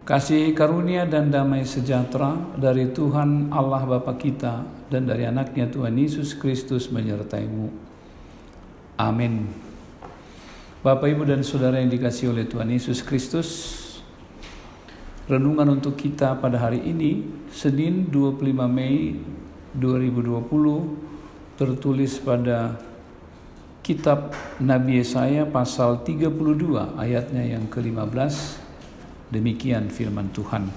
Kasih karunia dan damai sejahtera dari Tuhan Allah Bapa kita dan dari anaknya Tuhan Yesus Kristus menyertaimu. Amin. Bapak, Ibu, dan Saudara yang dikasihi oleh Tuhan Yesus Kristus, renungan untuk kita pada hari ini, Senin 25 Mei 2020, tertulis pada kitab Nabi Yesaya pasal 32 ayatnya yang ke-15. Demikian firman Tuhan.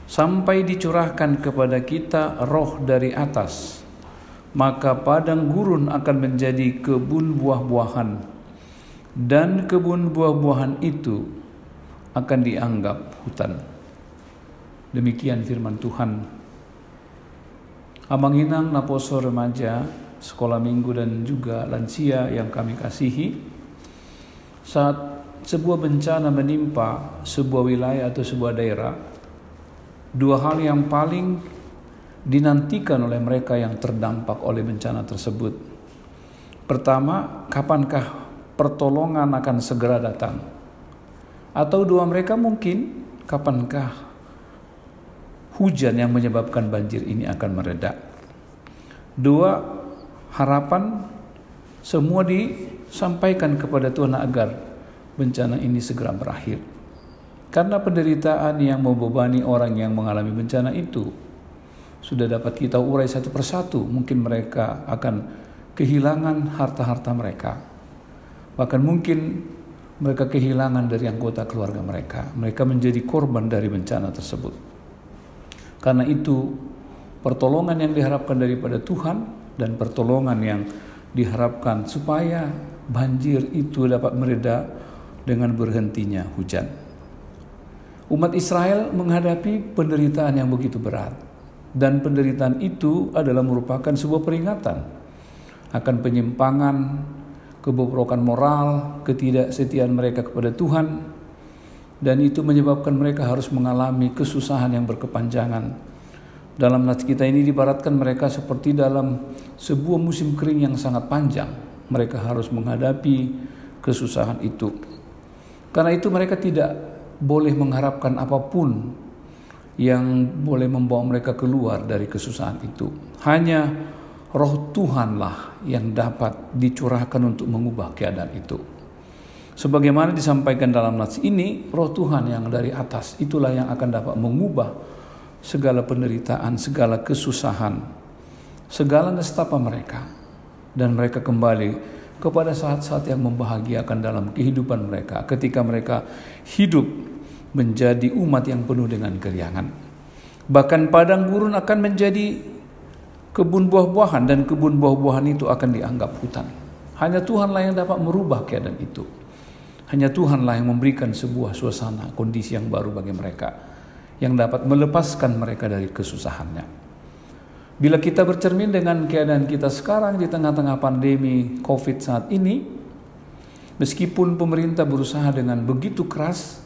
Sampai dicurahkan kepada kita roh dari atas, maka padang gurun akan menjadi kebun buah-buahan, dan kebun buah-buahan itu akan dianggap hutan. Demikian firman Tuhan. Abang Inang, Naposo remaja, sekolah minggu dan juga lansia yang kami kasihi, saat sebuah bencana menimpa sebuah wilayah atau sebuah daerah, dua hal yang paling dinantikan oleh mereka yang terdampak oleh bencana tersebut. Pertama, kapankah pertolongan akan segera datang? Atau dua mereka mungkin, kapankah hujan yang menyebabkan banjir ini akan mereda? Dua harapan semua disampaikan kepada Tuhan agar bencana ini segera berakhir. Karena penderitaan yang membebani orang yang mengalami bencana itu sudah dapat kita urai satu persatu. Mungkin mereka akan kehilangan harta-harta mereka. Bahkan mungkin mereka kehilangan dari anggota keluarga mereka. Mereka menjadi korban dari bencana tersebut. Karena itu, pertolongan yang diharapkan daripada Tuhan dan pertolongan yang diharapkan supaya banjir itu dapat mereda dengan berhentinya hujan. Umat Israel menghadapi penderitaan yang begitu berat, dan penderitaan itu adalah merupakan sebuah peringatan akan penyimpangan, kebobrokan moral, ketidaksetiaan mereka kepada Tuhan, dan itu menyebabkan mereka harus mengalami kesusahan yang berkepanjangan. Dalam nats kita ini dibaratkan mereka seperti dalam sebuah musim kering yang sangat panjang. Mereka harus menghadapi kesusahan itu. Karena itu mereka tidak boleh mengharapkan apapun yang boleh membawa mereka keluar dari kesusahan itu. Hanya roh Tuhanlah yang dapat dicurahkan untuk mengubah keadaan itu. Sebagaimana disampaikan dalam nats ini, roh Tuhan yang dari atas itulah yang akan dapat mengubah segala penderitaan, segala kesusahan, segala nestapa mereka. Dan mereka kembali kepada saat-saat yang membahagiakan dalam kehidupan mereka, ketika mereka hidup menjadi umat yang penuh dengan keriangan. Bahkan padang gurun akan menjadi kebun buah-buahan, dan kebun buah-buahan itu akan dianggap hutan. Hanya Tuhanlah yang dapat merubah keadaan itu. Hanya Tuhanlah yang memberikan sebuah suasana, kondisi yang baru bagi mereka, yang dapat melepaskan mereka dari kesusahannya. Bila kita bercermin dengan keadaan kita sekarang di tengah-tengah pandemi COVID saat ini, meskipun pemerintah berusaha dengan begitu keras,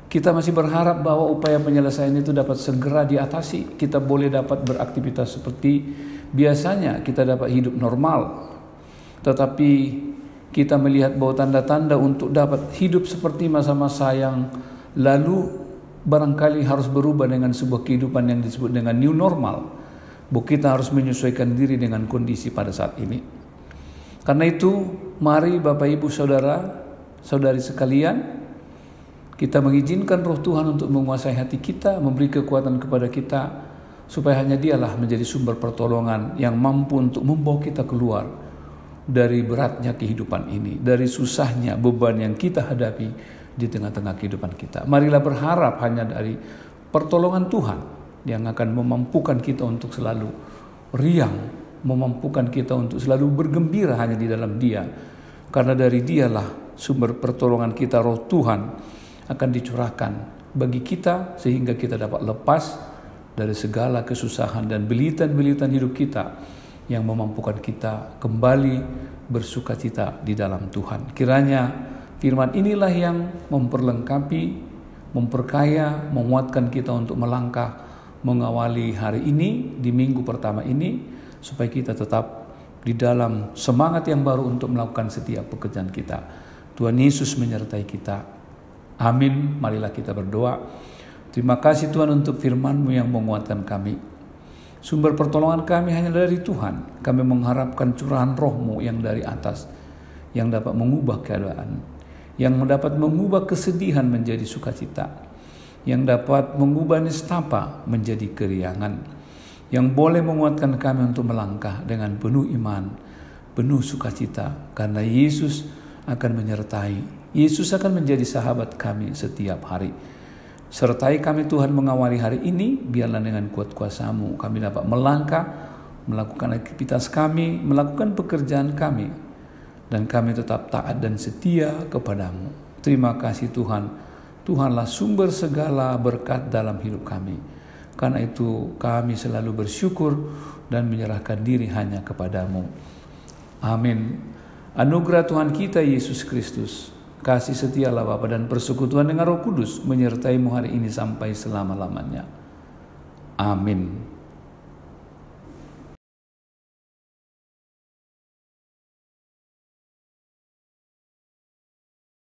kita masih berharap bahwa upaya penyelesaian itu dapat segera diatasi. Kita boleh dapat beraktivitas seperti biasanya, kita dapat hidup normal. Tetapi kita melihat bahwa tanda-tanda untuk dapat hidup seperti masa-masa yang lalu barangkali harus berubah dengan sebuah kehidupan yang disebut dengan new normal. Bahwa kita harus menyesuaikan diri dengan kondisi pada saat ini. Karena itu, mari Bapak, Ibu, Saudara, Saudari sekalian, kita mengizinkan roh Tuhan untuk menguasai hati kita, memberi kekuatan kepada kita, supaya hanya Dialah menjadi sumber pertolongan yang mampu untuk membawa kita keluar dari beratnya kehidupan ini, dari susahnya beban yang kita hadapi di tengah-tengah kehidupan kita. Marilah berharap hanya dari pertolongan Tuhan yang akan memampukan kita untuk selalu riang, memampukan kita untuk selalu bergembira hanya di dalam Dia. Karena dari Dialah sumber pertolongan kita, roh Tuhan akan dicurahkan bagi kita sehingga kita dapat lepas dari segala kesusahan dan belitan-belitan hidup kita yang memampukan kita kembali bersukacita di dalam Tuhan. Kiranya firman inilah yang memperlengkapi, memperkaya, menguatkan kita untuk melangkah mengawali hari ini, di minggu pertama ini, supaya kita tetap di dalam semangat yang baru untuk melakukan setiap pekerjaan kita. Tuhan Yesus menyertai kita. Amin. Marilah kita berdoa. Terima kasih Tuhan untuk firman-Mu yang menguatkan kami. Sumber pertolongan kami hanya dari Tuhan. Kami mengharapkan curahan Roh-Mu yang dari atas, yang dapat mengubah keadaan, yang dapat mengubah kesedihan menjadi sukacita, yang dapat mengubah nestapa menjadi keriangan, yang boleh menguatkan kami untuk melangkah dengan penuh iman, penuh sukacita, karena Yesus akan menyertai. Yesus akan menjadi sahabat kami setiap hari. Sertai kami Tuhan mengawali hari ini, biarlah dengan kuat kuasa-Mu kami dapat melangkah, melakukan aktivitas kami, melakukan pekerjaan kami, dan kami tetap taat dan setia kepada-Mu. Terima kasih Tuhan. Tuhanlah sumber segala berkat dalam hidup kami. Karena itu kami selalu bersyukur dan menyerahkan diri hanya kepada-Mu. Amin. Anugerah Tuhan kita Yesus Kristus, kasih setia Allah Bapa dan persekutuan dengan Roh Kudus menyertai-Mu hari ini sampai selama-lamanya. Amin.